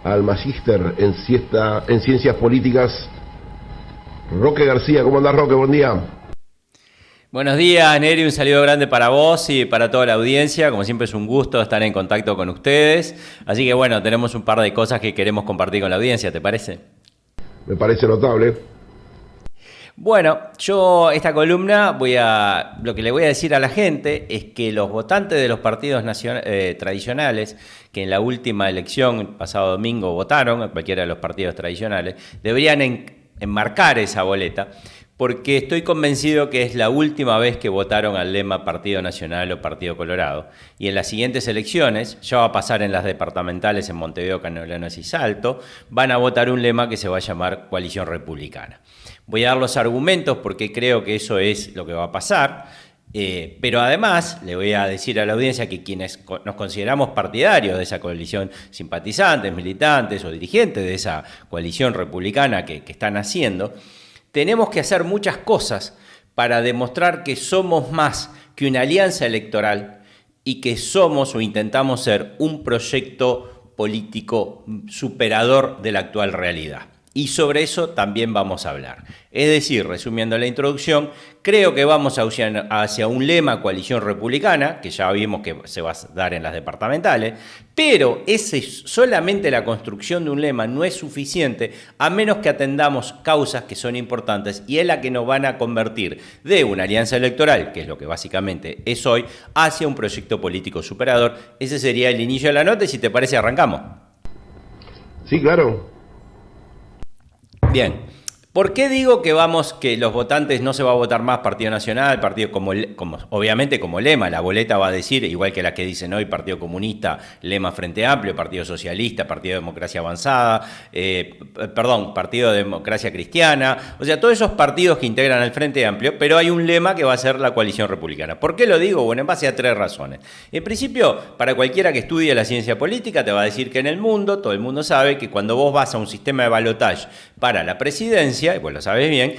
al magíster en ciencias políticas, Roque García. ¿Cómo andás, Roque? Buen día. Buenos días, Neri, un saludo grande para vos y para toda la audiencia. Como siempre es un gusto estar en contacto con ustedes. Así que bueno, tenemos un par de cosas que queremos compartir con la audiencia, ¿te parece? Me parece notable. Bueno, yo esta columna lo que le voy a decir a la gente es que los votantes de los partidos tradicionales, que en la última elección, pasado domingo, votaron a cualquiera de los partidos tradicionales, deberían enmarcar esa boleta, porque estoy convencido que es la última vez que votaron al lema Partido Nacional o Partido Colorado. Y en las siguientes elecciones, ya va a pasar en las departamentales en Montevideo, Canelones y Salto, van a votar un lema que se va a llamar Coalición Republicana. Voy a dar los argumentos porque creo que eso es lo que va a pasar, pero además le voy a decir a la audiencia que quienes nos consideramos partidarios de esa coalición, simpatizantes, militantes o dirigentes de esa coalición republicana que están haciendo, tenemos que hacer muchas cosas para demostrar que somos más que una alianza electoral y que somos o intentamos ser un proyecto político superador de la actual realidad. Y sobre eso también vamos a hablar. Es decir, resumiendo la introducción, creo que vamos hacia un lema coalición republicana, que ya vimos que se va a dar en las departamentales, pero solamente la construcción de un lema no es suficiente a menos que atendamos causas que son importantes y es la que nos van a convertir de una alianza electoral, que es lo que básicamente es hoy, hacia un proyecto político superador. Ese sería el inicio de la nota y si te parece arrancamos. Sí, claro. Bien, ¿por qué digo que los votantes no se va a votar más Partido Nacional, partido obviamente como lema? La boleta va a decir, igual que la que dicen hoy, Partido Comunista, lema Frente Amplio, Partido Socialista, Partido Democracia Avanzada, Partido Democracia Cristiana, o sea, todos esos partidos que integran el Frente Amplio, pero hay un lema que va a ser la coalición republicana. ¿Por qué lo digo? Bueno, en base a tres razones. En principio, para cualquiera que estudie la ciencia política, te va a decir que en el mundo, todo el mundo sabe que cuando vos vas a un sistema de balotaje para la presidencia, y vos lo sabés bien,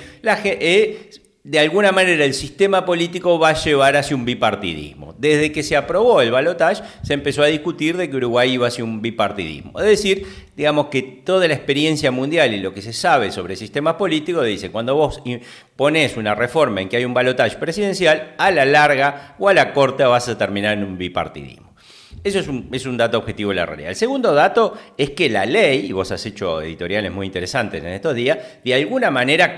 de alguna manera el sistema político va a llevar hacia un bipartidismo. Desde que se aprobó el balotaje, se empezó a discutir de que Uruguay iba hacia un bipartidismo. Es decir, digamos que toda la experiencia mundial y lo que se sabe sobre sistemas políticos dice, cuando vos ponés una reforma en que hay un balotaje presidencial, a la larga o a la corta vas a terminar en un bipartidismo. Eso es un dato objetivo de la realidad. El segundo dato es que la ley, y vos has hecho editoriales muy interesantes en estos días, de alguna manera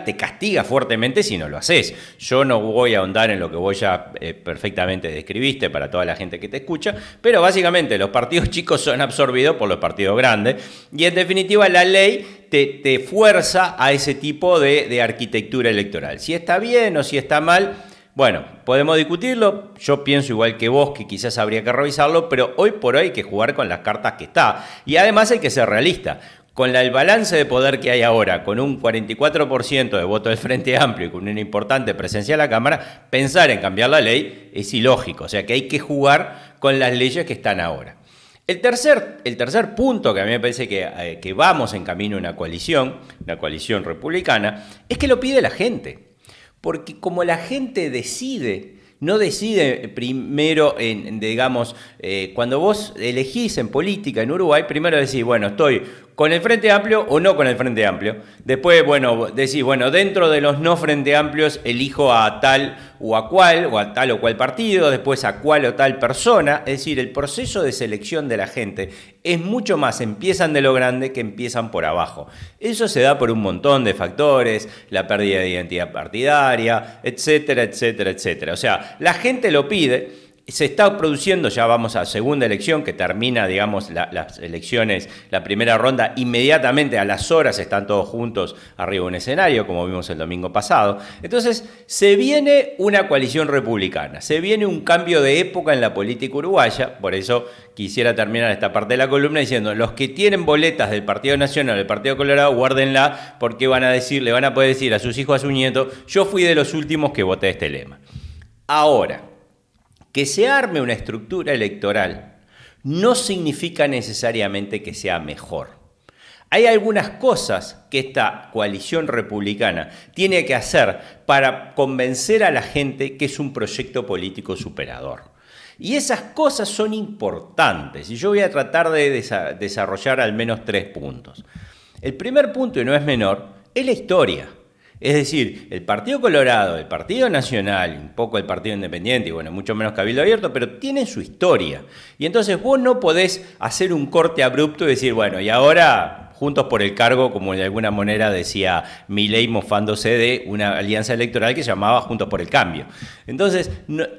te castiga fuertemente si no lo haces. Yo no voy a ahondar en lo que vos ya perfectamente describiste para toda la gente que te escucha, pero básicamente los partidos chicos son absorbidos por los partidos grandes y en definitiva la ley te fuerza a ese tipo de arquitectura electoral. Si está bien o si está mal, bueno, podemos discutirlo, yo pienso igual que vos que quizás habría que revisarlo, pero hoy por hoy hay que jugar con las cartas que está. Y además hay que ser realista. Con el balance de poder que hay ahora, con un 44% de voto del Frente Amplio y con una importante presencia de la Cámara, pensar en cambiar la ley es ilógico. O sea que hay que jugar con las leyes que están ahora. El tercer punto que a mí me parece que vamos en camino a una coalición republicana, es que lo pide la gente. Porque como la gente no decide primero, cuando vos elegís en política en Uruguay, primero decís, bueno, estoy con el Frente Amplio o no con el Frente Amplio. Después, decís, dentro de los no Frente Amplios elijo a tal o a cual, o a tal o cual partido, después a cual o tal persona. Es decir, el proceso de selección de la gente es mucho más, empiezan de lo grande que empiezan por abajo. Eso se da por un montón de factores, la pérdida de identidad partidaria, etcétera, etcétera, etcétera. O sea, la gente lo pide. Se está produciendo, ya vamos a segunda elección, que termina, las elecciones, la primera ronda, inmediatamente a las horas están todos juntos arriba de un escenario, como vimos el domingo pasado. Entonces, se viene una coalición republicana, se viene un cambio de época en la política uruguaya, por eso quisiera terminar esta parte de la columna diciendo, los que tienen boletas del Partido Nacional, del Partido Colorado, guárdenla, porque le van a poder decir a sus hijos, a sus nietos, yo fui de los últimos que voté este lema. Ahora, que se arme una estructura electoral no significa necesariamente que sea mejor. Hay algunas cosas que esta coalición republicana tiene que hacer para convencer a la gente que es un proyecto político superador. Y esas cosas son importantes, y yo voy a tratar de desarrollar al menos 3 puntos. El primer punto, y no es menor, es la historia. Es decir, el Partido Colorado, el Partido Nacional, un poco el Partido Independiente, y bueno, mucho menos Cabildo Abierto, pero tienen su historia. Y entonces vos no podés hacer un corte abrupto y decir, bueno, y ahora Juntos por el Cargo, como de alguna manera decía Milei, mofándose de una alianza electoral que se llamaba Juntos por el Cambio. Entonces,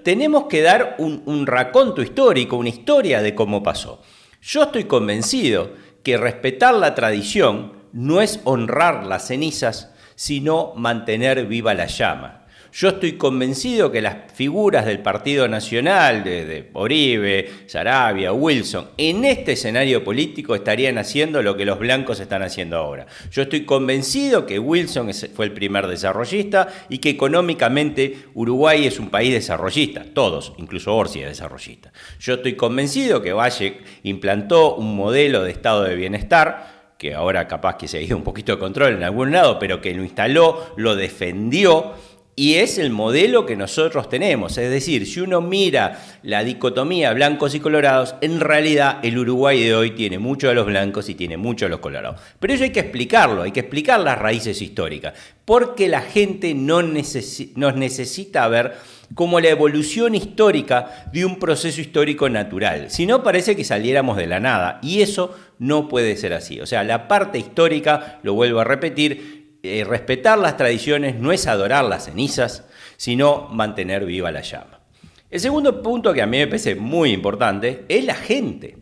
tenemos que dar un raconto histórico, una historia de cómo pasó. Yo estoy convencido que respetar la tradición no es honrar las cenizas, sino mantener viva la llama. Yo estoy convencido que las figuras del Partido Nacional, de Oribe, Saravia, Wilson, en este escenario político estarían haciendo lo que los blancos están haciendo ahora. Yo estoy convencido que Wilson fue el primer desarrollista y que económicamente Uruguay es un país desarrollista, todos, incluso Orsi es desarrollista. Yo estoy convencido que Valle implantó un modelo de estado de bienestar, que ahora capaz que se ha ido un poquito de control en algún lado, pero que lo instaló, lo defendió, y es el modelo que nosotros tenemos. Es decir, si uno mira la dicotomía blancos y colorados, en realidad el Uruguay de hoy tiene mucho de los blancos y tiene mucho de los colorados. Pero eso hay que explicarlo, hay que explicar las raíces históricas, porque la gente nos necesita ver como la evolución histórica de un proceso histórico natural. Si no, parece que saliéramos de la nada, y eso no puede ser así. O sea, la parte histórica, lo vuelvo a repetir, respetar las tradiciones no es adorar las cenizas, sino mantener viva la llama. El segundo punto que a mí me parece muy importante es la gente.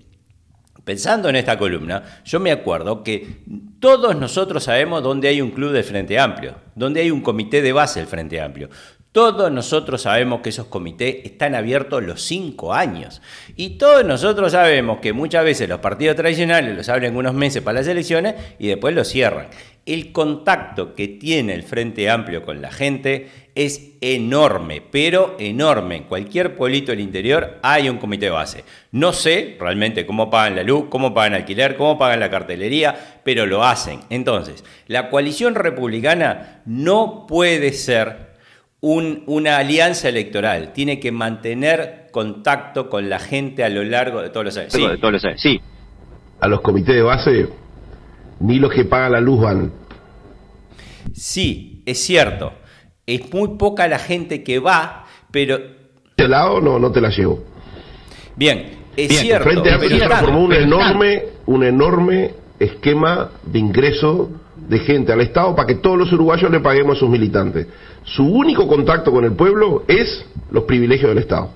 Pensando en esta columna, yo me acuerdo que todos nosotros sabemos dónde hay un club del Frente Amplio, dónde hay un comité de base del Frente Amplio. Todos nosotros sabemos que esos comités están abiertos los 5 años. Y todos nosotros sabemos que muchas veces los partidos tradicionales los abren unos meses para las elecciones y después los cierran. El contacto que tiene el Frente Amplio con la gente es enorme, pero enorme. En cualquier pueblito del interior hay un comité de base. No sé realmente cómo pagan la luz, cómo pagan alquiler, cómo pagan la cartelería, pero lo hacen. Entonces, la coalición republicana no puede ser una alianza electoral, tiene que mantener contacto con la gente a lo largo de todos los años. Sí. A los comités de base, ni los que pagan la luz van. Sí, es cierto. Es muy poca la gente que va, pero... ¿De lado no te la llevo? Bien, cierto. Frente Amplio transformó un enorme esquema de ingreso de gente al Estado para que todos los uruguayos le paguemos a sus militantes. Su único contacto con el pueblo es los privilegios del Estado.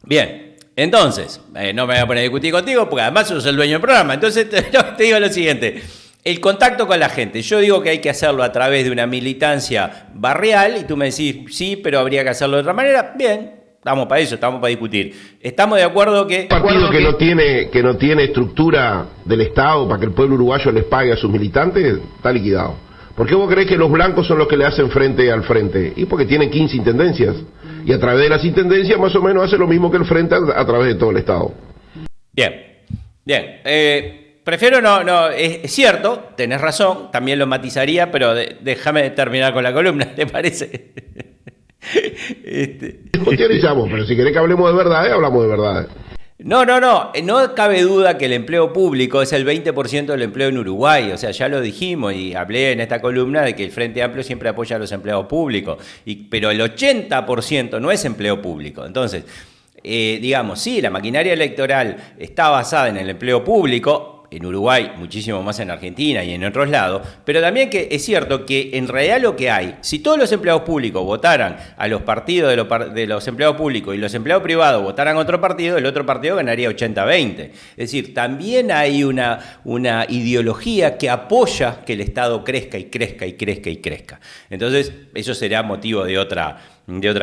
Bien, entonces, no me voy a poner a discutir contigo porque además sos el dueño del programa. Entonces te digo lo siguiente, el contacto con la gente. Yo digo que hay que hacerlo a través de una militancia barrial y tú me decís, sí, pero habría que hacerlo de otra manera. Bien, estamos para eso, estamos para discutir. Estamos de acuerdo que... Un partido que no tiene estructura del Estado para que el pueblo uruguayo les pague a sus militantes, está liquidado. ¿Por qué vos creés que los blancos son los que le hacen frente al frente? Y porque tienen 15 intendencias. Y a través de las intendencias más o menos hace lo mismo que el frente a través de todo el Estado. Bien. Prefiero no, es cierto, tenés razón, también lo matizaría, pero déjame terminar con la columna, ¿te parece? Discutiremos, pero si querés que hablemos de verdad, hablamos de verdad. No cabe duda que el empleo público es el 20% del empleo en Uruguay, o sea, ya lo dijimos y hablé en esta columna de que el Frente Amplio siempre apoya a los empleados públicos, pero el 80% no es empleo público. Entonces, digamos, sí, la maquinaria electoral está basada en el empleo público, en Uruguay, muchísimo más en Argentina y en otros lados, pero también que es cierto que en realidad lo que hay, si todos los empleados públicos votaran a los partidos de los empleados públicos y los empleados privados votaran a otro partido, el otro partido ganaría 80-20. Es decir, también hay una ideología que apoya que el Estado crezca y crezca y crezca y crezca. Entonces, eso será motivo de otra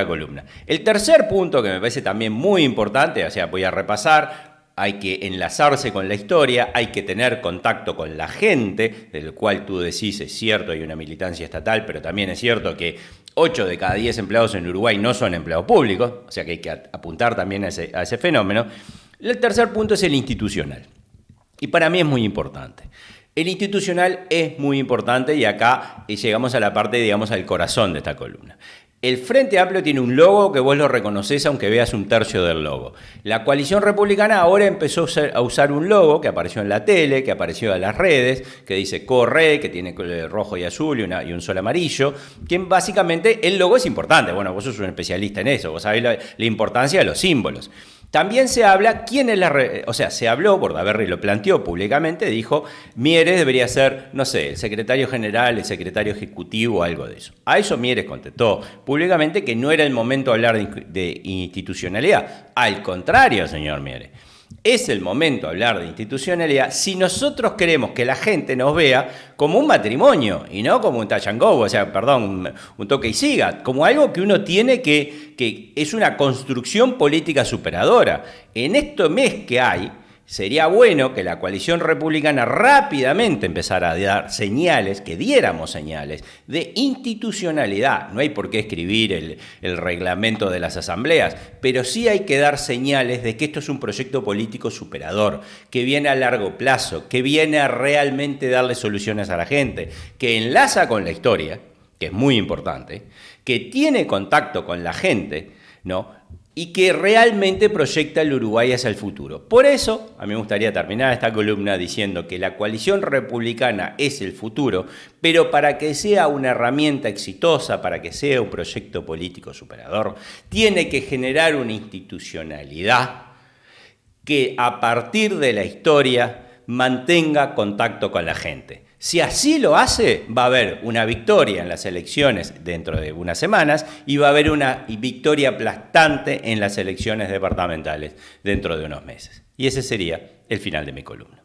columna. El tercer punto que me parece también muy importante, o sea, voy a repasar. Hay que enlazarse con la historia, hay que tener contacto con la gente, del cual tú decís, es cierto, hay una militancia estatal, pero también es cierto que 8 de cada 10 empleados en Uruguay no son empleados públicos, o sea que hay que apuntar también a ese fenómeno. El tercer punto es el institucional, y para mí es muy importante. El institucional es muy importante y acá llegamos a la parte, digamos, al corazón de esta columna. El Frente Amplio tiene un logo que vos lo reconoces aunque veas un tercio del logo. La coalición republicana ahora empezó a usar un logo que apareció en la tele, que apareció en las redes, que dice Corre, que tiene rojo y azul y un sol amarillo, que básicamente el logo es importante. Bueno, vos sos un especialista en eso, vos sabés la importancia de los símbolos. También se habla quién es se habló, Bordaberry lo planteó públicamente, dijo, Mieres debería ser, no sé, el secretario general, el secretario ejecutivo, algo de eso. A eso Mieres contestó públicamente que no era el momento de hablar de institucionalidad. Al contrario, señor Mieres. Es el momento de hablar de institucionalidad si nosotros queremos que la gente nos vea como un matrimonio y no como un touch and go, un toque y siga, como algo que uno tiene que es una construcción política superadora. En este mes que hay, sería bueno que la coalición republicana rápidamente empezara a dar señales, que diéramos señales de institucionalidad. No hay por qué escribir el reglamento de las asambleas, pero sí hay que dar señales de que esto es un proyecto político superador, que viene a largo plazo, que viene a realmente darle soluciones a la gente, que enlaza con la historia, que es muy importante, que tiene contacto con la gente, ¿no? Y que realmente proyecta el Uruguay hacia el futuro. Por eso, a mí me gustaría terminar esta columna diciendo que la coalición republicana es el futuro, pero para que sea una herramienta exitosa, para que sea un proyecto político superador, tiene que generar una institucionalidad que a partir de la historia mantenga contacto con la gente. Si así lo hace, va a haber una victoria en las elecciones dentro de unas semanas y va a haber una victoria aplastante en las elecciones departamentales dentro de unos meses. Y ese sería el final de mi columna.